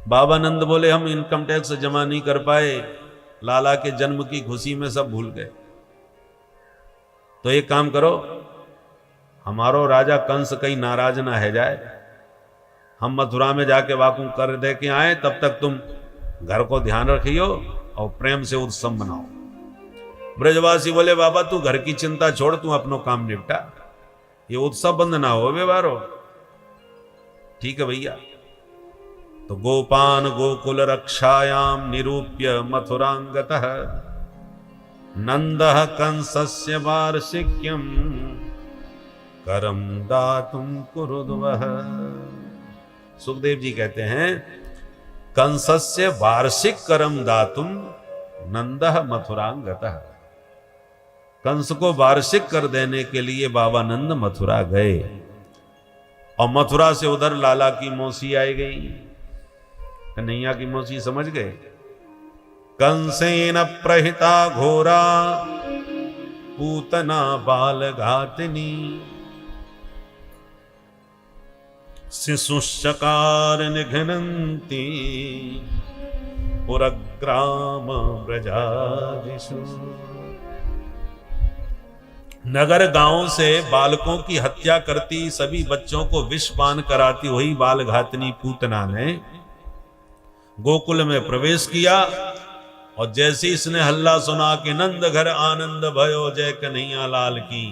बाबा नंद बोले हम income tax जमा नहीं कर पाए, लाला के जन्म की खुशी में सब भूल गए। तो एक काम करो, हमारो राजा कंस कहीं नाराज ना है जाए, हम मथुरा में जाके वाकू कर दे के आए, तब तक तुम घर को ध्यान रखियो और प्रेम से उत्सव मनाओ। ब्रजवासी बोले बाबा तू घर की चिंता छोड़, तू अपनो काम निपटा, ये उत्सव बंद ना हो व्यवहारो। ठीक है भैया। तो गोपान गोकुल रक्षायाम निरूप्य मथुरांगतः नंदः कंसस्य वार्षिक्यम करम दातुम कुरुद्वः। सुखदेव जी कहते हैं कंसस्य वार्षिक करम दातुम नंदः मथुरांगतः। कंस को वार्षिक कर देने के लिए बाबा नंद मथुरा गए, और मथुरा से उधर लाला की मौसी आई गई, कन्हैया की मौसी समझ गए। कंसेन प्रहिता घोरा पूतना बाल घातिनी शिशुश्चकार निघ्नन्ति पुरग्राम ब्रजादिषु। नगर गांव से बालकों की हत्या करती, सभी बच्चों को विषपान कराती वही बाल घातनी पूतना ने गोकुल में प्रवेश किया, और जैसे इसने हल्ला सुना कि नंद घर आनंद भयो जय कन्हैया लाल की,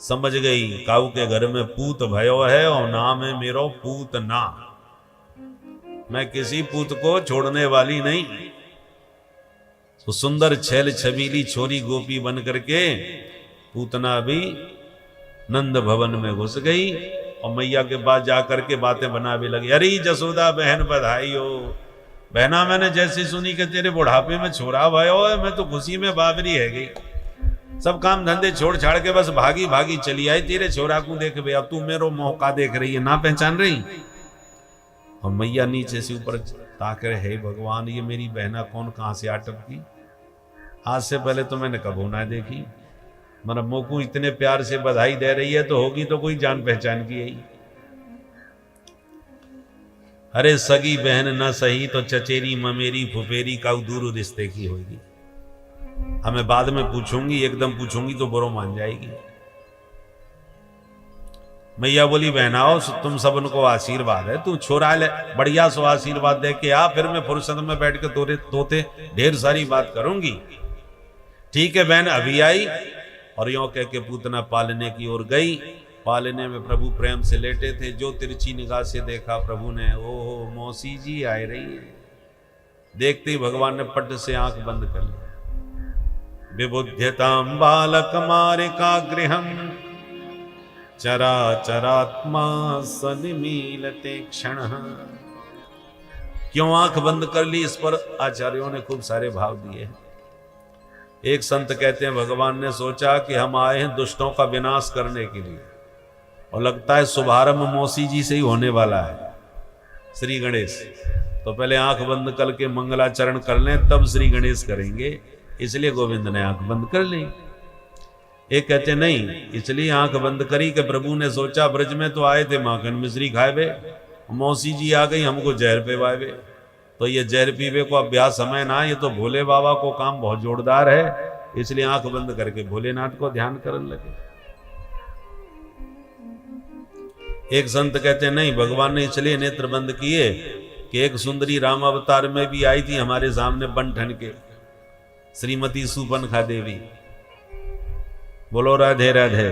समझ गई काऊ के घर में पूत भयो है और नाम है मेरो पूतना। मैं किसी पूत को छोड़ने वाली नहीं। तो सुंदर छैल छबीली छोरी गोपी बन करके पूतना भी नंद भवन में घुस गई, और मैया के पास जाकर के बातें बना भी लगी। अरे जसोदा बहन बधाई हो, बहना मैंने जैसी सुनी कि तेरे बुढ़ापे में छोरा भयो है, मैं तो खुशी में बाबरी है गई, सब काम धंधे छोड़ छाड़ के बस भागी भागी चली आई तेरे छोरा को देख भैया, तू मेरो मौका देख रही है, ना पहचान रही। और मैया नीचे से ऊपर ताक रहे, हे भगवान ये मेरी बहना कौन कहां से आटप की, आज से पहले तो मैंने कबू ना देखी, मतलब मोकू इतने प्यार से बधाई दे रही है तो होगी तो कोई जान पहचान की है। अरे सगी बहन न सही तो चचेरी ममेरी फुफेरी का दूर रिश्ते की होगी। हमें बाद में पूछूंगी, एकदम पूछूंगी तो बुरो मान जाएगी। मैया बोली बहनाओ तुम सब उनको आशीर्वाद है, तू छोरा ले बढ़िया सो आशीर्वाद दे के आ, फिर मैं फुर्सत में बैठ के तोते ढेर सारी बात करूंगी। ठीक है बहन अभी आई, और यों कह के पूतना पालने की ओर गई। पालने में प्रभु प्रेम से लेटे थे, जो तिरछी निगाह से देखा प्रभु ने, ओहो मौसी जी आ रही है। देखते ही भगवान ने पट से आंख बंद कर ली। विबुध्यताम बालक मारिका गृहम चरा चरात्मा सनिमीलते क्षण। क्यों आंख बंद कर ली, इस पर आचार्यों ने खूब सारे भाव दिए। एक संत कहते हैं भगवान ने सोचा कि हम आए हैं दुष्टों का विनाश करने के लिए, और लगता है शुभारंभ मौसी जी से ही होने वाला है। श्री गणेश तो पहले आंख बंद करके मंगलाचरण कर लें, तब श्री गणेश करेंगे, इसलिए गोविंद ने आंख बंद कर ली। एक कहते नहीं, इसलिए आंख बंद करी कि प्रभु ने सोचा ब्रज में तो आए थे माखन मिश्री खाए, मौसी जी आ गई हमको जहर पे वाए, तो ये जहर पीवे को अभ्यास समय ना, ये तो भोले बाबा को काम बहुत जोरदार है, इसलिए आंख बंद करके भोलेनाथ को ध्यान करने लगे। एक संत कहते नहीं, भगवान ने इसलिए नेत्र बंद किए कि एक सुंदरी राम अवतार में भी आई थी हमारे सामने बन ठन के, श्रीमती सुपनखा देवी। बोलो राधे राधे।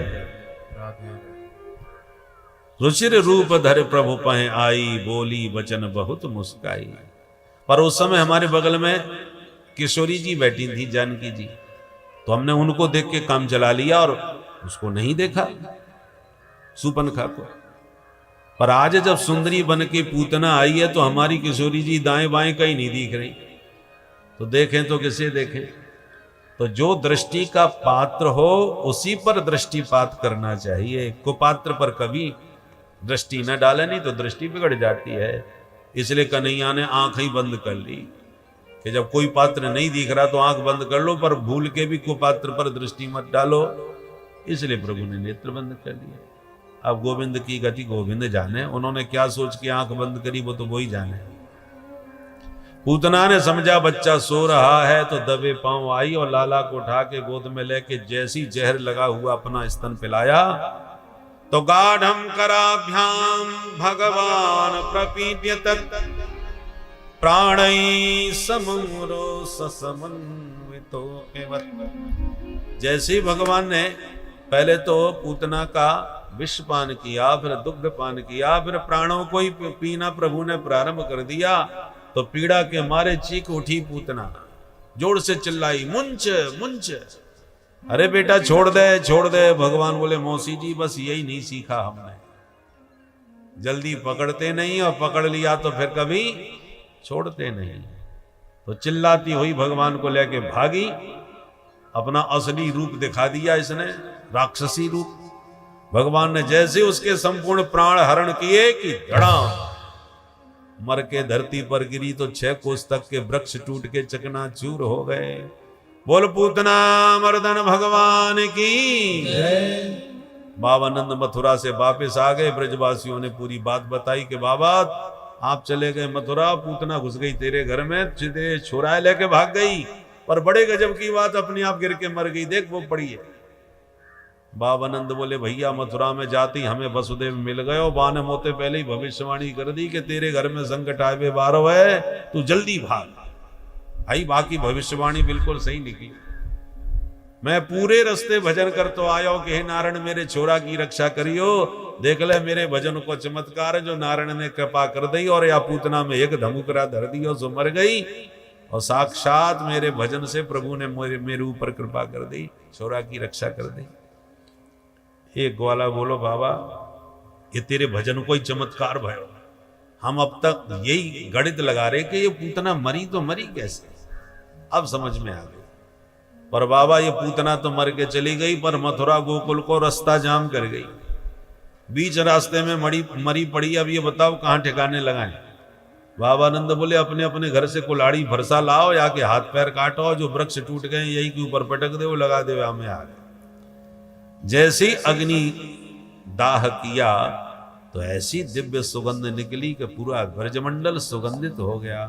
रुचिर रूप धर प्रभु पहे आई, बोली वचन बहुत मुस्काई। पर उस समय हमारे बगल में किशोरी जी बैठी थी, जानकी जी, तो हमने उनको देख के काम चला लिया और उसको नहीं देखा सुपनखा को। पर आज जब सुंदरी बन के पूतना आई है तो हमारी किशोरी जी दाएं बाएं कहीं नहीं दिख रही, तो देखें तो किसे देखें। तो जो दृष्टि का पात्र हो उसी पर दृष्टिपात करना चाहिए, कुपात्र पर कभी दृष्टि न डाले, नहीं तो दृष्टि बिगड़ जाती है। इसलिए कन्हैया ने आंख ही बंद कर ली कि जब कोई पात्र नहीं दिख रहा तो आंख बंद कर लो, पर भूल के भी कुपात्र पर दृष्टि मत डालो, इसलिए प्रभु ने नेत्र बंद कर लिया। अब गोविंद की गति गोविंद जाने, उन्होंने क्या सोच के आंख बंद करी वो तो वही जाने। पूतना ने समझा बच्चा सो रहा है तो दबे पांव आई और लाला को उठा के गोद में लेके जैसी जहर लगा हुआ अपना स्तन पिलाया तो गाढ़म कराभ्याम भगवान प्रपीड्यत प्राणै समूरो ससमन्वितो एवत्। जैसे ही भगवान ने पहले तो पूतना का विष पान किया, फिर दुग्ध पान किया, फिर प्राणों को ही पीना प्रभु ने प्रारंभ कर दिया तो पीड़ा के मारे चीख उठी पूतना, जोर से चिल्लाई, मुंच मुंच। अरे बेटा छोड़ दे छोड़ दे। भगवान बोले मौसी जी बस यही नहीं सीखा हमने, जल्दी पकड़ते नहीं और पकड़ लिया तो फिर कभी छोड़ते नहीं। तो चिल्लाती हुई भगवान को लेके भागी, अपना असली रूप दिखा दिया इसने, राक्षसी रूप। भगवान ने जैसे उसके संपूर्ण प्राण हरण किए कि धड़ाम मर के धरती पर गिरी तो 6 कोस तक के वृक्ष टूट के चकनाचूर हो गए। बोल पूतना मर्दन भगवान की जय। बाबानंद मथुरा से वापस आ गए। ब्रजवासियों ने पूरी बात बताई कि बाबा आप चले गए मथुरा, पूतना घुस गई तेरे घर में, तेरे छोराए लेके भाग गई, पर बड़े गजब की बात अपने आप गिर के मर गई, देख वो पड़ी है। बाबानंद बोले भैया मथुरा में जाती हमें वसुदेव मिल गए और बा ने मोते पहले ही भविष्यवाणी कर दी कि तेरे घर में संकट आए बारो है, तू जल्दी भाग। भाई बाकी भविष्यवाणी बिल्कुल सही लिखी। मैं पूरे रास्ते भजन कर तो आयो कि हे नारायण मेरे छोरा की रक्षा करियो, देख ले मेरे भजन को चमत्कार जो नारायण ने कृपा कर दी और या पूतना में एक धमुकरा धर दियो सो मर गई, और साक्षात मेरे भजन से प्रभु ने मेरे ऊपर कृपा कर दी, छोरा की रक्षा कर दी। एक ग्वाला बोलो बाबा ये तेरे भजन को ही चमत्कार भयो, हम अब तक यही गणित लगा रहे कि ये पूतना मरी तो मरी कैसे, अब समझ में आ गई। पर बाबा ये पूतना तो मर के चली गई, पर मथुरा गोकुल को रास्ता जाम कर गई, बीच रास्ते में मरी पड़ी। अब ये बताओ कहां ठिकाने लगाएं। बाबानंद बोले अपने अपने घर से कुल्हाड़ी भरसा लाओ, या के हाथ पैर काटो, जो वृक्ष टूट गए यही के ऊपर पटक दे, वो लगा दे हमें आग। जैसी अग्नि दाह किया तो ऐसी दिव्य सुगंध निकली कि पूरा ब्रजमंडल सुगंधित हो गया।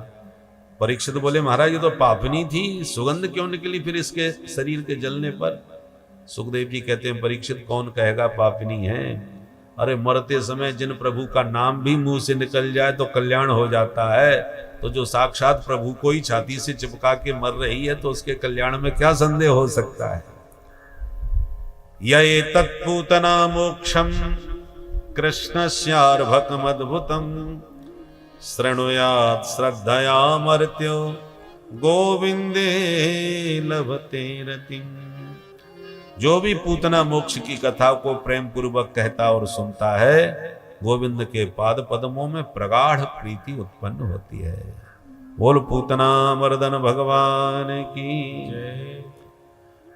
परीक्षित बोले महाराज ये तो पापनी थी, सुगंध क्यों निकली फिर इसके शरीर के जलने पर? सुखदेव जी कहते हैं परीक्षित कौन कहेगा पापनी है? अरे मरते समय जिन प्रभु का नाम भी मुंह से निकल जाए तो कल्याण हो जाता है, तो जो साक्षात प्रभु को ही छाती से चिपका के मर रही है तो उसके कल्याण में क्या संदेह हो सकता है। ये तत्पूतना मोक्षम कृष्णस्यार्भकमद्भुतम शृणुयात् श्रद्धया मर्त्यो गोविंदे लभते रतिम। जो भी पूतना मोक्ष की कथा को प्रेम पूर्वक कहता और सुनता है, गोविंद के पाद पद्मों में प्रगाढ़ प्रीति उत्पन्न होती है। बोल पूतना मर्दन भगवान की जय।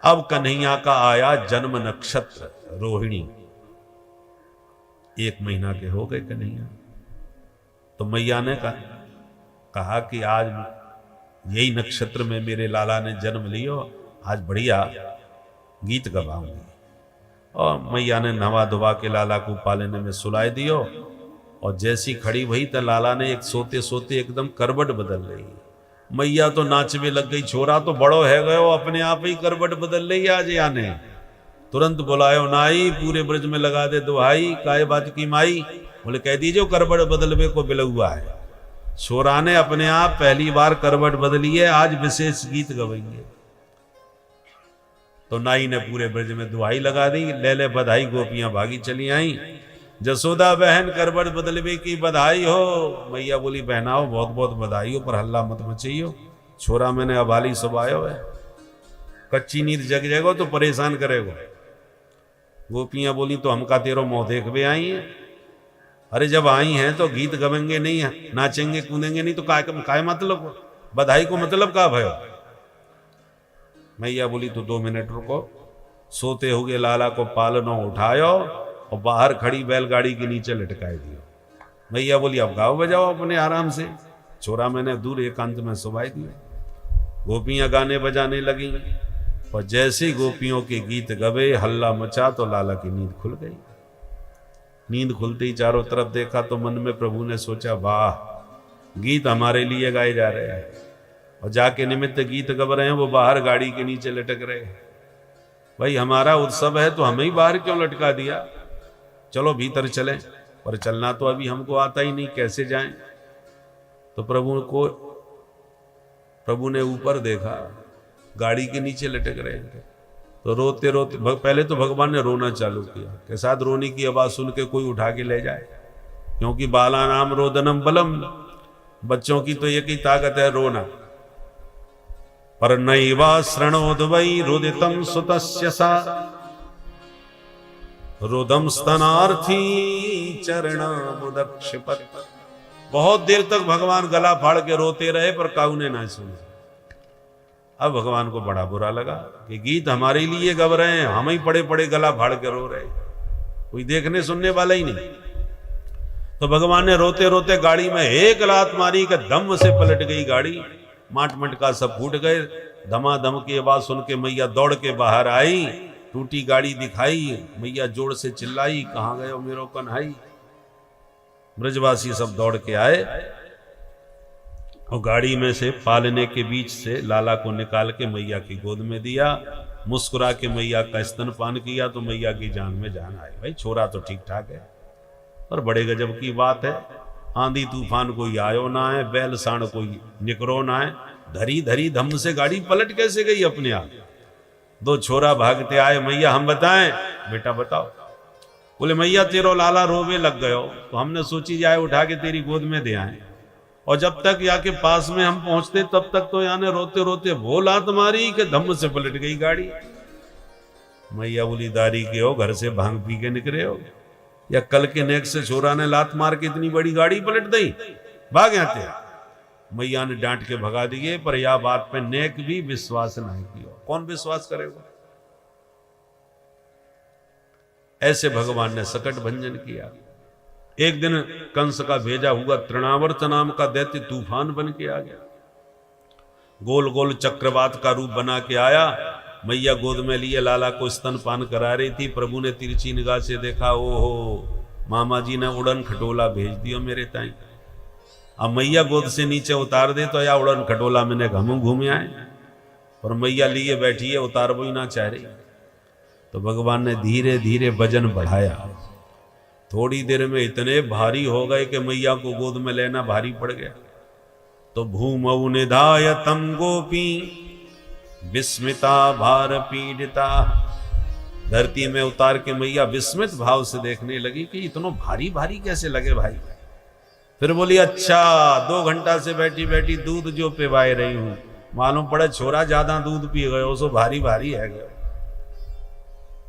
अब कन्हैया का आया जन्म नक्षत्र रोहिणी। 1 महीना के हो गए कन्हैया, तो मैया ने कहा कि आज यही नक्षत्र में मेरे लाला ने जन्म लियो, आज बढ़िया गीत गवाऊंगी। और मैया ने नवा धुबा के लाला को पालने में सुलाए दियो, और जैसी खड़ी वही तो लाला ने एक सोते सोते एकदम करवट बदल रही। मैया तो नाचने लग गई, छोरा तो बड़ो है गयो, अपने आप ही करवट बदल रही आज याने। तुरंत बुलायो नाई, पूरे ब्रज में लगा दे दुहाई, काय बात की माई। बोले कह दीजिए करवट बदलवे को बिल हुआ है। छोरा ने अपने आप पहली बार करवट बदली है, आज विशेष गीत गवेंगे। तो नाई ने पूरे ब्रज में दुहाई लगा दी, ले ले बधाई, गोपियां भागी चली आई। जसोदा बहन करवट बदलवे की बधाई हो। मैया बोली बहनाओ बहुत बहुत बधाई हो, पर हल्ला मत मचाइयो, छोरा मैंने अबाली सुबायो है, कच्ची नींद जग जाएगो तो परेशान करेगो। गोपियां बोली तो हमका तेरो मुंह देखवे आई है। अरे जब आई हैं तो गीत गवेंगे नहीं, नाचेंगे कूदेंगे नहीं तो काय मतलब, बधाई को मतलब का भयो। मैया बोली तो 2 मिनट रुको। सोते हुए लाला को पालनो उठायो और बाहर खड़ी बैलगाड़ी के नीचे लटकाए दियो। मैया बोली अब गाओ बजाओ अपने आराम से, छोरा मैंने दूर एकांत में सुबाई दिया। गोपियां गाने बजाने लगी, और जैसे गोपियों के गीत गवे हल्ला मचा तो लाला की नींद खुल गई। नींद खुलते ही चारों तरफ देखा तो मन में प्रभु ने सोचा वाह गीत हमारे लिए गाए जा रहे हैं, और जाके निमित्त गीत गा रहे हैं वो बाहर गाड़ी के नीचे लटक रहे हैं। भाई हमारा उत्सव है तो हमें ही बाहर क्यों लटका दिया? चलो भीतर चलें, पर चलना तो अभी हमको आता ही नहीं, कैसे जाएं? तो प्रभु ने ऊपर देखा, गाड़ी के नीचे लटक रहे हैं। तो रोते रोते पहले तो भगवान ने रोना चालू किया कि साथ रोने की आवाज सुन के कोई उठा के ले जाए, क्योंकि बाला नाम रोदनम बलम, बच्चों की तो एक ही ताकत है रोना। पर नैवा श्रणोद वै रुदितम सुतस्य सा रुदम स्तनार्थी चरणामुदक्षिपत। बहुत देर तक भगवान गला फाड़ के रोते रहे पर काऊ ने ना सुना। अब भगवान को बड़ा बुरा लगा कि गीत हमारे लिए गा रहे हैं, हम ही पड़े पड़े गला फाड़ के रो रहे, कोई देखने सुनने वाला ही नहीं। तो भगवान ने रोते रोते गाड़ी में एक लात मारी कि दम से पलट गई गाड़ी, माट मटका सब फूट गए। धमाधम की आवाज सुन के मैया दौड़ के बाहर आई, टूटी गाड़ी दिखाई, मैया जोर से चिल्लाई, कहाँ गए हो मेरो कन्हाई? ब्रजवासी सब दौड़ के आए और गाड़ी में से पालने के बीच से लाला को निकाल के मैया की गोद में दिया, मुस्कुरा के मैया का स्तनपान किया तो मैया की जान में जान आई। भाई छोरा तो ठीक ठाक है, पर बड़े गजब की बात है, आंधी तूफान कोई आयो ना है, बैल साण कोई निकरो ना है, धरी धरी धम से गाड़ी पलट कैसे गई अपने आप? दो छोरा भागते आए, मैया हम बताएं? बेटा बताओ। बोले मैया तेरो लाला रोवे लग गयो, तो हमने सोची जाए उठा के तेरी गोद में दे आए, और जब तक यहाँ के पास में हम पहुंचते तब तक तो यहाँ ने रोते रोते वो लात मारी कि धम से पलट गई गाड़ी। मैया बोली दारी के हो, घर से भांग पी के निकले हो, या कल के नेक से छोरा ने लात मार के इतनी बड़ी गाड़ी पलट दी? भाग यहाँ थे। मैया ने डांट के भगा दिए, पर यह बात पे नेक भी विश्वास नहीं किया। कौन विश्वास करेगा? ऐसे भगवान ने सकट भंजन किया। एक दिन कंस का भेजा हुआ तृणावर्त नाम का दैत्य तूफान बन के आ गया, गोल गोल चक्रवात का रूप बना के आया। मैया गोद में लिए लाला को स्तनपान करा रही थी। प्रभु ने तिरछी निगाह से देखा, ओहो मामा जी ने उड़न खटोला भेज दियो मेरे ताई। अब मैया गोद से नीचे उतार दे तो या उड़न खटोला मैंने घूम घूमे आए, और मैया लिए बैठी है, उतार वो ही ना चाह रही। तो भगवान ने धीरे धीरे वजन बढ़ाया, थोड़ी देर में इतने भारी हो गए कि मैया को गोद में लेना भारी पड़ गया। तो भूमौ निधाय तम गोपी विस्मिता भार पीड़िता, धरती में उतार के मैया विस्मित भाव से देखने लगी कि इतना भारी भारी कैसे लगे भाई। फिर बोली अच्छा 2 घंटा से बैठी बैठी दूध जो पिवाए रही हूं, मालूम पड़े छोरा ज्यादा दूध पी गए, सो भारी भारी है गए।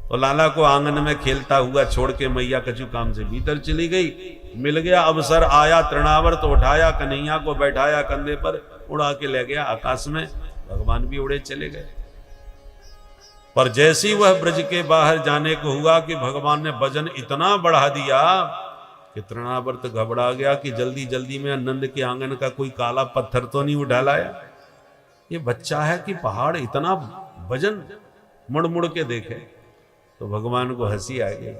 तो लाला को आंगन में खेलता हुआ छोड़ के मैया कछु काम से भीतर चली गई। मिल गया अवसर आया, तृणावर्त उठाया, कन्हैया को बैठाया कंधे पर, उड़ा के ले गया आकाश में। भगवान भी उड़े चले गए। पर जैसी वह ब्रज के बाहर जाने को हुआ कि भगवान ने वजन इतना बढ़ा दिया कि तृणावर्त घबरा गया कि जल्दी जल्दी में नंद के आंगन का कोई काला पत्थर तो नहीं उठा लाया। ये बच्चा है कि पहाड़ इतना वजन? मुड़ मुड़ के देखे तो भगवान को हंसी आ गई।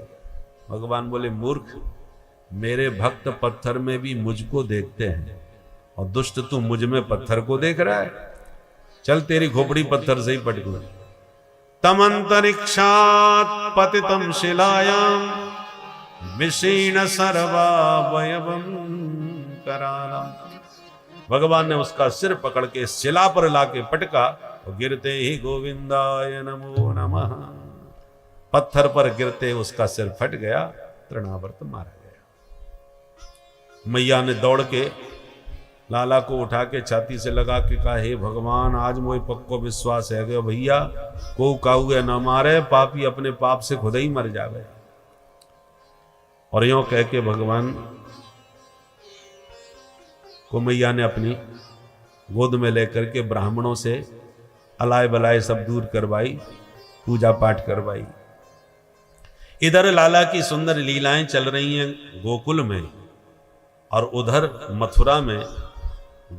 भगवान बोले मूर्ख, मेरे भक्त पत्थर में भी मुझको देखते हैं, और दुष्ट तू मुझ में पत्थर को देख रहा है। चल तेरी खोपड़ी पत्थर से ही पट गई। तमंतरिक्षात पतितम शिलायाम विशीर्ण सर्वावयवम करालम। भगवान ने उसका सिर पकड़ के शिला पर लाके पटका, और गिरते ही गोविंदाय नमो नमः, पत्थर पर गिरते उसका सिर फट गया, तृणावर्त मारा गया। मैया ने दौड़ के लाला को उठा के छाती से लगा के कहा, हे भगवान आज मोए पक्को विश्वास है गयो भैया, को काऊ न मारे, पापी अपने पाप से खुद ही मर जावे। और यों कह के भगवान को मैया ने अपनी गोद में लेकर के ब्राह्मणों से अलाय बलाय सब दूर करवाई, पूजा पाठ करवाई। इधर लाला की सुंदर लीलाएं चल रही हैं गोकुल में, और उधर मथुरा में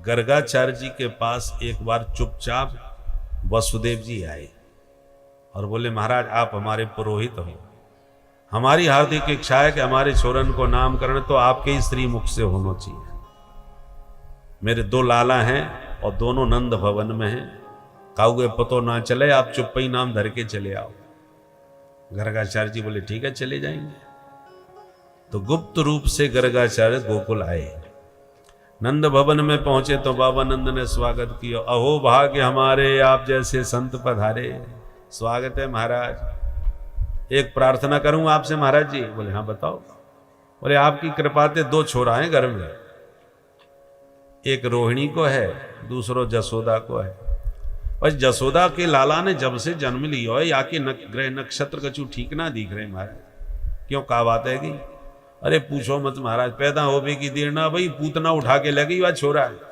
गर्गाचार्य जी के पास एक बार चुपचाप वसुदेव जी आए और बोले महाराज आप हमारे पुरोहित हो, हमारी हार्दिक इच्छा है कि हमारे छोरन को नामकरण तो आपके ही श्री मुख से होना चाहिए। मेरे 2 लाला हैं और दोनों नंद भवन में हैं, काउगे पतो ना चले, आप चुप ही नाम धर के चले आओ। गर्गाचार्य जी बोले ठीक है चले जाएंगे। तो गुप्त रूप से गर्गाचार्य गोकुल आए। नंद भवन में पहुंचे तो बाबा नंद ने स्वागत किया। अहो भाग्य हमारे, आप जैसे संत पधारे। स्वागत है महाराज। एक प्रार्थना करूं आपसे महाराज जी? बोले हाँ बताओ। बोले आपकी कृपा से 2 छोरा हैं घर में, एक रोहिणी को है, दूसरो जसोदा को है। बस जसोदा के लाला ने जब से जन्म लिया है, या के ग्रह नक्षत्र कछु ठीक ना दिख रहे महाराज। क्यों का बात है कि? अरे पूछो मत महाराज, पैदा होने की देर ना भाई पूतना उठा के लगी वह छोरा है।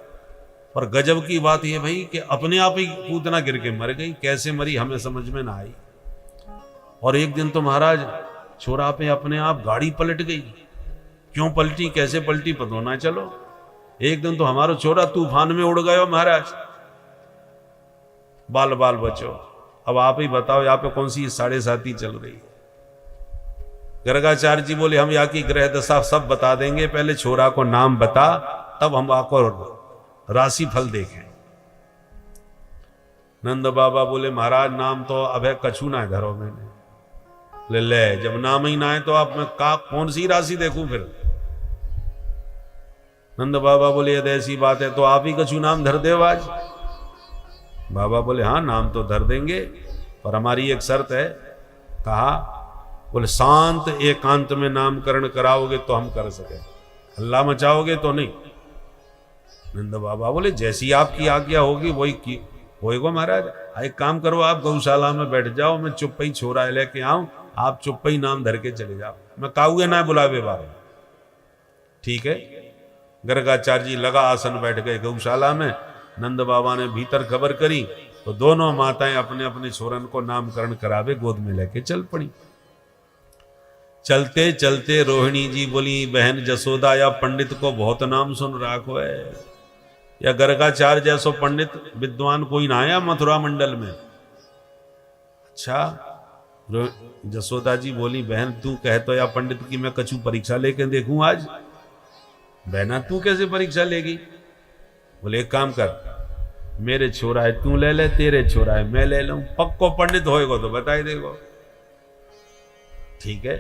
और गजब की बात यह भाई कि अपने आप ही पूतना गिर के मर गई। कैसे मरी हमें समझ में ना आई। और एक दिन तो महाराज छोरा पे अपने आप गाड़ी पलट गई। क्यों पलटी, कैसे पलटी पता ना चलो। एक दिन तो हमारा छोरा तूफान में उड़ गयो महाराज। बाल बाल बचो। अब आप ही बताओ यहाँ पे कौन सी 7.5 चल रही है। गर्गाचार्य जी बोले हम यहाँ की ग्रह दशा सब बता देंगे, पहले छोरा को नाम बता, तब हम आपको राशि फल देखें। नंद बाबा बोले महाराज नाम तो अब है कछु ना धरो मैंने। ले जब नाम ही ना है तो आप मैं कौन सी राशि देखूं फिर? नंद बाबा बोले यदि ऐसी बात है तो आप ही कछु नाम धर दे आज। बाबा बोले हाँ नाम तो धर देंगे, पर हमारी एक शर्त है। कहा? बोले शांत एकांत में नामकरण कराओगे तो हम कर सके, हल्ला मचाओगे तो नहीं। नंद बाबा बोले जैसी आपकी आज्ञा होगी वही की होएगा महाराज। एक काम करो, आप गौशाला में बैठ जाओ, मैं चुप ही छोरा लेके आऊं, आप चुप ही नाम धर के चले जाओ, मैं काऊगे ना बुलावे बाबा। ठीक है। गर्गाचार्य जी लगा आसन बैठ गए गौशाला में। नंद बाबा ने भीतर खबर करी तो दोनों माताएं अपने अपने छोरन को नामकरण करावे गोद में लेके चल पड़ी। चलते चलते रोहिणी जी बोली बहन जसोदा या पंडित को बहुत नाम सुन राखो है, या गर्गाचार्य जैसो पंडित विद्वान कोई ना आया मथुरा मंडल में। अच्छा। जसोदा जी बोली बहन तू कह तो या पंडित की मैं कछु परीक्षा लेके देखूं आज। बहना तू कैसे परीक्षा लेगी? बोले एक काम कर, मेरे छोरा है तू ले ले, तेरे छोरा है मैं ले लूं, पक्को पंडित होएगा तो बताई देगो। ठीक है।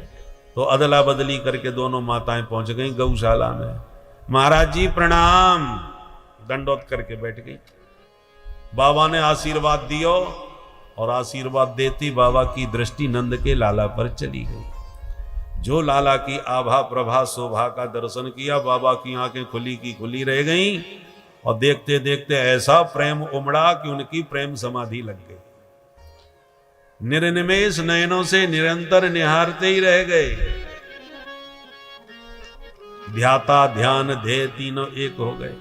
तो अदला बदली करके दोनों माताएं पहुंच गई गौशाला में। महाराज जी प्रणाम, दंडोत करके बैठ गई। बाबा ने आशीर्वाद दियो और आशीर्वाद देती बाबा की दृष्टि नंद के लाला पर चली गई। जो लाला की आभा प्रभा शोभा का दर्शन किया, बाबा की आंखें खुली की खुली रह गईं और देखते देखते ऐसा प्रेम उमड़ा कि उनकी प्रेम समाधि लग गई। निर्निमेष नयनों से निरंतर निहारते ही रह गए। ध्याता ध्यान ध्येय तीनों एक हो गए।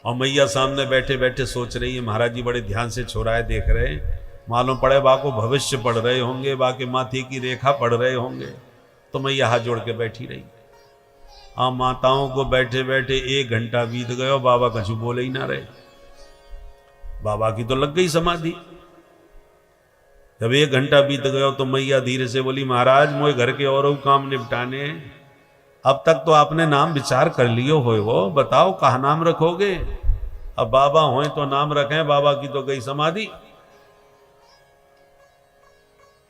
और मैया सामने बैठे बैठे सोच रही है महाराज जी बड़े ध्यान से छोराए देख रहे हैं, मालूम पड़े बा को भविष्य पढ़ रहे होंगे, बा के माथे की रेखा पढ़ रहे होंगे। तो मैया हाथ जोड़ के बैठी रही। माताओं को बैठे बैठे 1 घंटा बीत गयो, बाबा कछु बोले ही ना रहे। बाबा की तो लग गई समाधि। जब 1 घंटा बीत गयो तो मैया धीरे से बोली महाराज मोए घर के और काम निपटाने, अब तक तो आपने नाम विचार कर लियो होए हो, बताओ कहा नाम रखोगे? अब बाबा होए तो नाम रखें, बाबा की तो गई समाधि।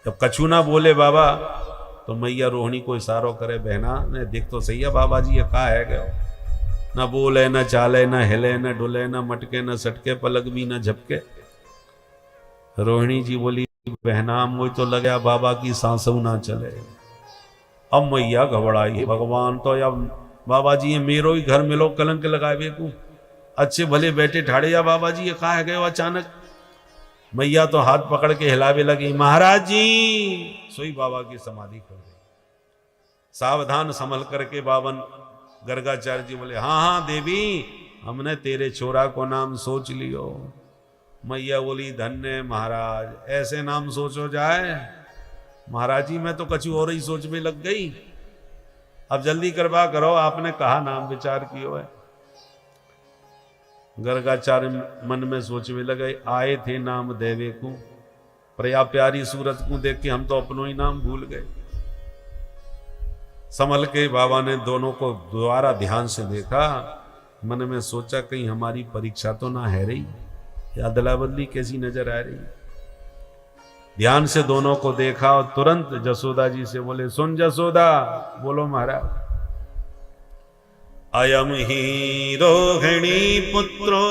जब कछु ना बोले बाबा तो मैया रोहिणी को इशारो करे, बहना ने देख तो सही है बाबा जी ये का है गयो, ना बोले ना चाले ना हिले ना डुले ना मटके ना सटके, पलक भी ना झपके। रोहिणी जी बोली बहना मुझे तो लगा बाबा की सांसों ना चले। अब मैया घबराई, भगवान तो या बाबा जी ये मेरो ही घर मिलो कलंक लगाए बेकू, अच्छे भले बैठे ठाड़े या बाबा जी ये का है गयो अचानक। मैया तो हाथ पकड़ के हिलावे लगी, महाराज जी सोई बाबा की समाधि खुल गई। सावधान संभल करके बावन गर्गाचार्य जी बोले हाँ हाँ देवी हमने तेरे छोरा को नाम सोच लियो। मैया बोली धन्य महाराज, ऐसे नाम सोचो जाए। महाराज जी मैं तो कछु और ही सोच में लग गई, अब जल्दी करवा करो, आपने कहा नाम विचार कियो है। गर्गाचार्य मन में सोच में लगे, आए थे नाम देवे को, पर या प्यारी सूरत को देख के हम तो अपनों ही नाम भूल गए। संभल के बाबा ने दोनों को दोबारा ध्यान से देखा। मन में सोचा कहीं हमारी परीक्षा तो ना है रही, या अदला बदली कैसी नजर आ रही। ध्यान से दोनों को देखा और तुरंत जसोदा जी से बोले, सुन जसोदा। बोलो महाराज। अयम ही रोहिणी पुत्रो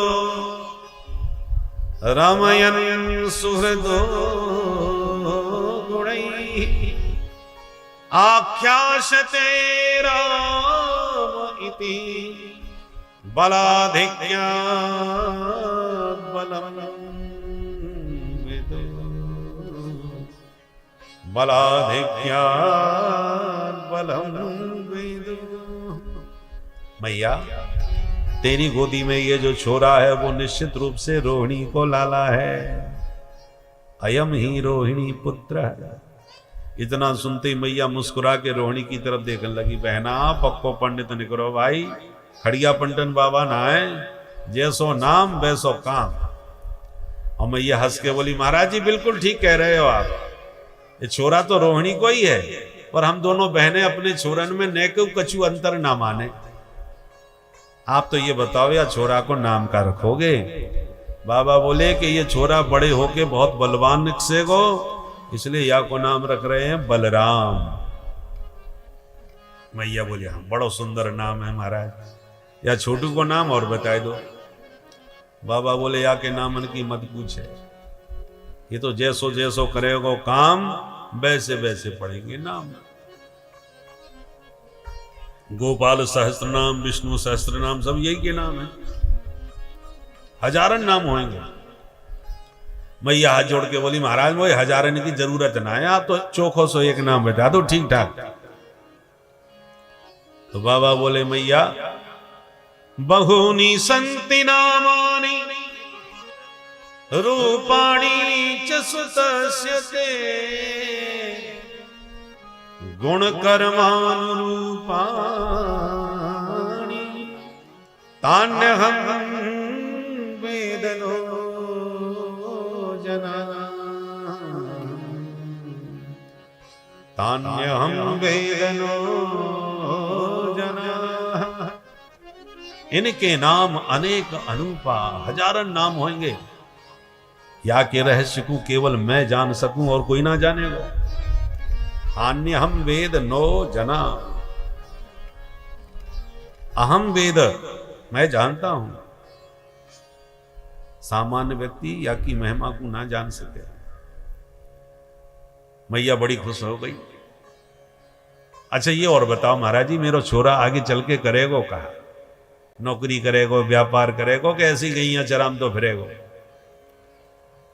रमयन सुहृदो गुणैः आख्यास्यते राम इति बलाधिक्यात् बलम् बलाधिक्यात् बलम् विदु। मैया, तेरी गोदी में ये जो छोरा है वो निश्चित रूप से रोहिणी को लाला है। अयम ही रोहिणी पुत्र है। इतना सुनते ही मैया मुस्कुरा के रोहिणी की तरफ देखने लगी। बहना, पक्को पंडित निकरो भाई, खड़िया पंटन बाबा ना है, जैसो नाम वैसो काम। और मैया हंस के बोली, महाराज जी बिल्कुल ठीक कह रहे हो आप, ये छोरा तो रोहिणी को ही है, पर हम दोनों बहनें अपने छोरन में नेकु कछु अंतर ना माने। आप तो ये बताओ या छोरा को नाम का रखोगे? बाबा बोले कि ये छोरा बड़े होके बहुत बलवान निकसेगो, इसलिए या को नाम रख रहे हैं बलराम। मैया बोले, हाँ बड़ा सुंदर नाम है महाराज, या छोटू को नाम और बता दो। बाबा बोले, या के नामन की मत पूछे, ये तो जैसो जैसो करेगा काम वैसे वैसे पढ़ेंगे नाम। गोपाल सहस्त्र नाम, विष्णु सहस्त्र नाम, सब यही के नाम है, हजारन नाम होंगे। मैया हाथ जोड़ के बोली, महाराज वो हजारन की जरूरत ना है, आप तो चोखो सो एक नाम बता दो ठीक ठाक। तो बाबा बोले, मैया बहुनी संति नामानि रूपाणी च सुतस्यते गुण कर्मानुरूपाणि तान्यहं वेदनो जना तान्यहं वेदनो जना। इनके नाम अनेक अनूपा, हजारन नाम होंगे, या के रहस्य को केवल मैं जान सकूं और कोई ना जानेगा। अन्य हम वेद नो जना, अहम वेद, मैं जानता हूं, सामान्य व्यक्ति या की महिमा को ना जान सके। मैया बड़ी खुश हो गई। अच्छा ये और बताओ महाराज जी, मेरा छोरा आगे चल के करेगो कहा? नौकरी करेगो, व्यापार करेगो, कि ऐसी गईया चराम तो फिरेगो?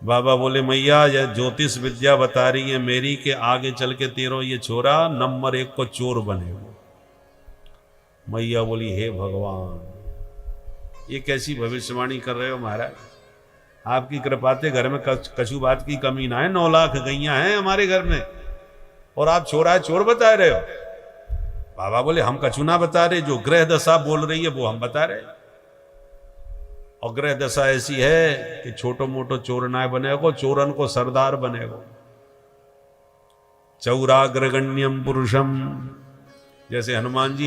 बाबा बोले, मैया यह ज्योतिष विद्या बता रही है मेरी कि आगे चल के तेरो ये छोरा नंबर 1 को चोर बनेगा। मैया बोली, हे भगवान, ये कैसी भविष्यवाणी कर रहे हो महाराज? आपकी कृपा से घर में कछु बात की कमी ना है। 9 लाख गैया हैं हमारे घर में और आप छोरा चोर बता रहे हो। बाबा बोले, हम कछु ना बता रहे, जो ग्रह दशा बोल रही है वो हम बता रहे। और ग्रह दशा ऐसी है कि छोटो मोटो चोर ना बनेगो, चोरन को सरदार बनेगो। चौराग्रगण्यम पुरुषम, जैसे हनुमान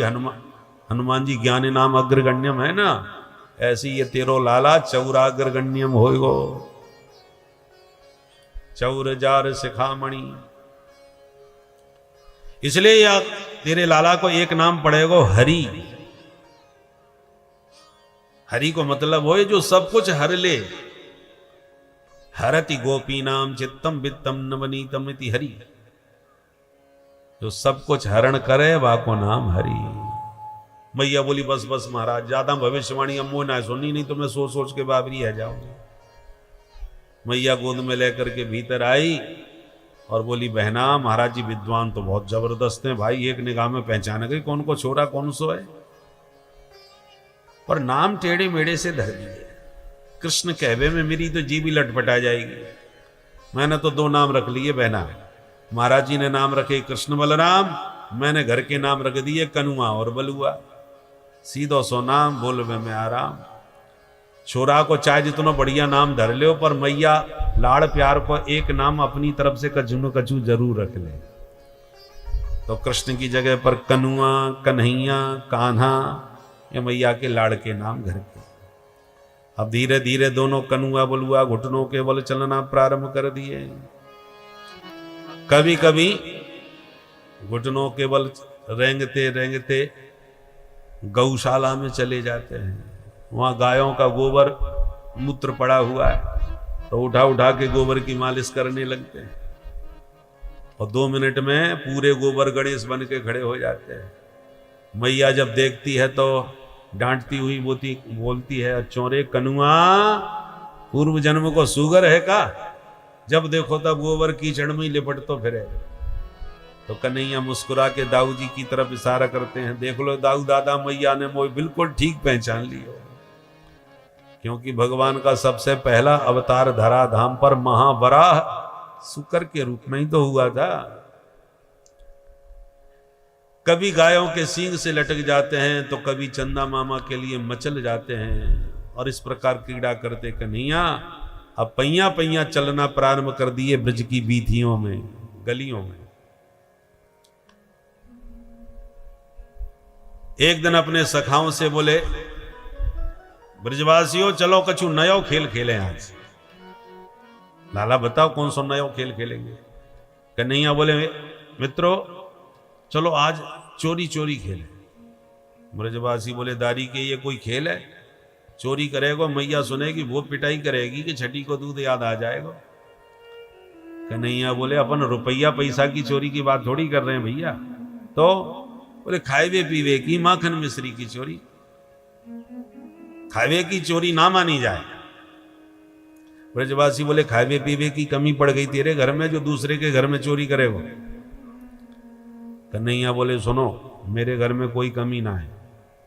जी ज्ञानी नाम अग्रगण्यम है ना, ऐसी ये तेरो लाला चौराग्रगण्यम होएगो। चौर जार शिखामणि, इसलिए या तेरे लाला को एक नाम पड़ेगो हरि। हरि को मतलब हो जो सब कुछ हर ले। हरति गोपी नाम चित्तम वित्तम नवनीतम इति हरि, जो सब कुछ हरण करे वाको नाम हरि। मैया बोली, बस बस महाराज, ज्यादा भविष्यवाणी अम्मो ना सुनी, नहीं तो मैं सोच सोच के बाबरी आ जाऊंगी। मैया गोद में लेकर के भीतर आई और बोली, बहना महाराज जी विद्वान तो बहुत जबरदस्त हैं भाई, एक निगाह में पहचान गई कौन को छोरा कौन सो है, पर नाम टेढ़े मेढ़े से धर दिए। कृष्ण कहवे में मेरी तो जी भी लटपटा जाएगी। मैंने तो 2 नाम रख लिए बहना, महाराज जी ने नाम रखे कृष्ण बलराम, मैंने घर के नाम रख दिए कनुआ और बलुआ। सीधो सो नाम बोलवे में आराम। छोरा को चाहे जितना बढ़िया नाम धर ले, पर मैया लाड़ प्यार को एक नाम अपनी तरफ से कछु न कछु जरूर रख ले। तो कृष्ण की जगह पर कनुआ, कन्हैया, कान्हा, ये मैया के लाड़के नाम घर के। अब धीरे धीरे दोनों कनुआ बलुआ घुटनों के बल चलना प्रारंभ कर दिए। कभी कभी घुटनों के बल रेंगते रेंगते गौशाला में चले जाते हैं, वहां गायों का गोबर मूत्र पड़ा हुआ है तो उठा उठा के गोबर की मालिश करने लगते हैं और 2 मिनट में पूरे गोबर गणेश बन के खड़े हो जाते हैं। मैया जब देखती है तो डांटती हुई बोलती है, चोरे कनुआ पूर्व जन्म को सुगर है का, जब देखो तब गोबर कीचड़ में लिपट तो फिरे। तो कन्हैया मुस्कुरा के दाऊ जी की तरफ इशारा करते हैं, देख लो दाऊ दादा, मैया ने मोह बिल्कुल ठीक पहचान लियो, क्योंकि भगवान का सबसे पहला अवतार धरा धाम पर महावराह शुकर के रूप में ही तो हुआ था। कभी गायों के सींग से लटक जाते हैं तो कभी चंदा मामा के लिए मचल जाते हैं, और इस प्रकार क्रीड़ा करते कन्हैया अब पैया पैया चलना प्रारंभ कर दिए ब्रज की वीथियों में, गलियों में। एक दिन अपने सखाओं से बोले, ब्रजवासियों चलो कछु नयो खेल खेलें आज। लाला बताओ कौन सा नयो खेल खेलेंगे। कन्हैया बोले, मित्रों चलो आज चोरी चोरी खेलें। ब्रजवासी बोले, दारी के ये कोई खेल है, चोरी करेगा मैया सुनेगी वो पिटाई करेगी कि छठी को दूध याद आ जाएगा। कन्हैया बोले, अपन रुपया पैसा की चोरी की बात थोड़ी कर रहे हैं भैया, तो बोले खावे पीवे की माखन मिश्री की चोरी, खावे की चोरी ना मानी जाए। ब्रजवासी बोले, खावे पीवे की कमी पड़ गई तेरे घर में जो दूसरे के घर में चोरी करेगा। कन्हैया बोले, सुनो मेरे घर में कोई कमी ना है,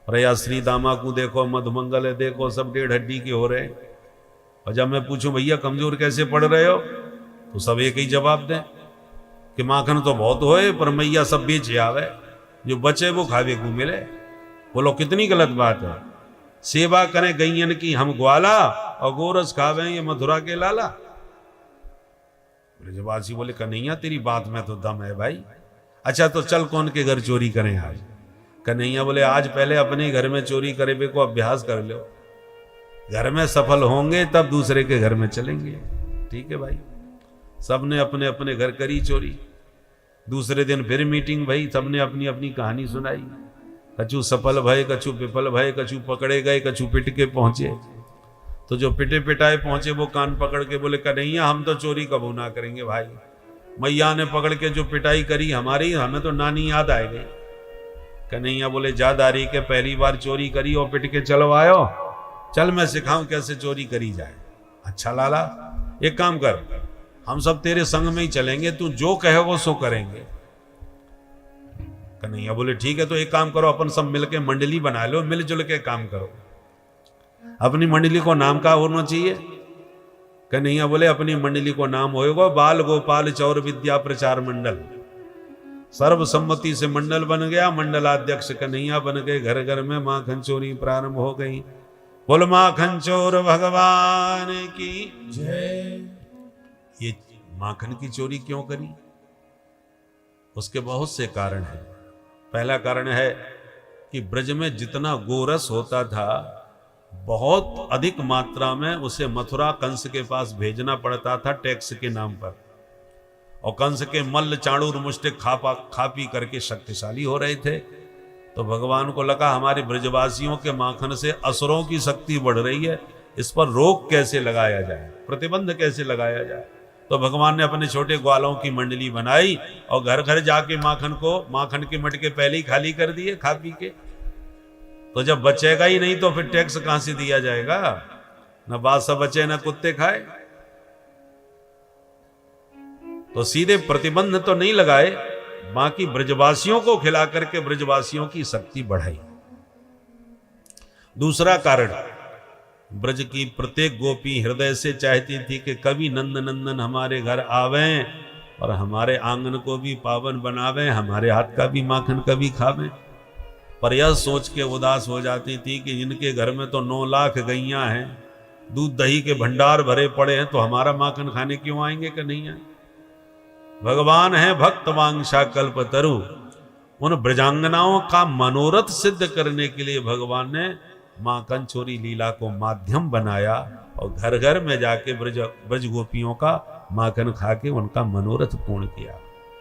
प्रया श्री दामा को देखो, मधुमंगल देखो, सब 1.5 हड्डी के हो रहे। और जब मैं पूछूं भैया कमजोर कैसे पड़ रहे हो, तो सब एक ही जवाब दें कि माखन तो बहुत होए पर मैया सब बेच आवे, जो बचे वो खावे को मिले। बोलो कितनी गलत बात है, सेवा करें गैयन की हम ग्वाला और गोरस खावे ये मथुरा के लाला। ब्रजवासी बोले, कन्हैया तेरी बात में तो दम है भाई, अच्छा तो चल कौन के घर चोरी करें आज। कन्हैया बोले, आज पहले अपने घर में चोरी करे को अभ्यास कर लो, घर में सफल होंगे तब दूसरे के घर में चलेंगे। ठीक है भाई, सबने अपने अपने घर करी चोरी। दूसरे दिन फिर मीटिंग भई, सबने अपनी अपनी कहानी सुनाई, कछु सफल भय, कछु विफल भय, कछु पकड़े गए, कछु पिट के पहुंचे। तो जो पिटे पिटाए पहुंचे वो कान पकड़ के बोले, कन्हैया हम तो चोरी कबू ना करेंगे भाई, मैया ने पकड़ के जो पिटाई करी हमारी, हमें तो नानी याद आ गई। कन्हैया बोले, जा दारी के पहली बार चोरी करी और पिट के चलो आयो, चल मैं सिखाऊं कैसे चोरी करी जाए। अच्छा लाला एक काम कर, हम सब तेरे संग में ही चलेंगे, तू जो कहे वो सो करेंगे। कन्हैया बोले, ठीक है तो एक काम करो, अपन सब मिलके मंडली बना लो, मिलजुल के काम करो। अपनी मंडली को नाम क्या होना चाहिए। कन्हैया बोले, अपनी मंडली को नाम होएगा बाल गोपाल चौर विद्या प्रचार मंडल। सर्वसम्मति से मंडल बन गया, मंडलाध्यक्ष कन्हैया बन गए, घर घर में माखन चोरी प्रारंभ हो गई। बोल माखन चोर भगवान की जय। ये माखन की चोरी क्यों करी, उसके बहुत से कारण हैं। पहला कारण है कि ब्रज में जितना गोरस होता था बहुत अधिक मात्रा में उसे मथुरा कंस के पास भेजना पड़ता था टैक्स के नाम पर, और कंस के मल्ल चाणूर मुष्टिक खा पी करके शक्तिशाली हो रहे थे। तो भगवान को लगा हमारे ब्रजवासियों के माखन से असुरों की शक्ति बढ़ रही है, इस पर रोक कैसे लगाया जाए, प्रतिबंध कैसे लगाया जाए। तो भगवान ने अपने छोटे ग्वालों की मंडली बनाई और घर घर जाके माखन के मटके पहले ही खाली कर दिए खा पी के। तो जब बचेगा ही नहीं तो फिर टैक्स कहां से दिया जाएगा, न बादशाह बचे न कुत्ते खाए। तो सीधे प्रतिबंध तो नहीं लगाए, बाकी ब्रजवासियों को खिला करके ब्रजवासियों की शक्ति बढ़ाई। दूसरा कारण, ब्रज की प्रत्येक गोपी हृदय से चाहती थी कि कभी नंद नंदन हमारे घर आवें और हमारे आंगन को भी पावन बनावें, हमारे हाथ का भी माखन कभी खावें। पर यह सोच के उदास हो जाती थी कि इनके घर में तो 9 लाख गैयां हैं, दूध दही के भंडार भरे पड़े हैं, तो हमारा माखन खाने क्यों आएंगे कन्हैया। भगवान है भक्त वांछा कल्प तरु, उन ब्रजांगनाओं का मनोरथ सिद्ध करने के लिए भगवान ने मां कंचोरी लीला को माध्यम बनाया और घर घर में जाके ब्रज गोपियों का माखन खा के उनका मनोरथ पूर्ण किया।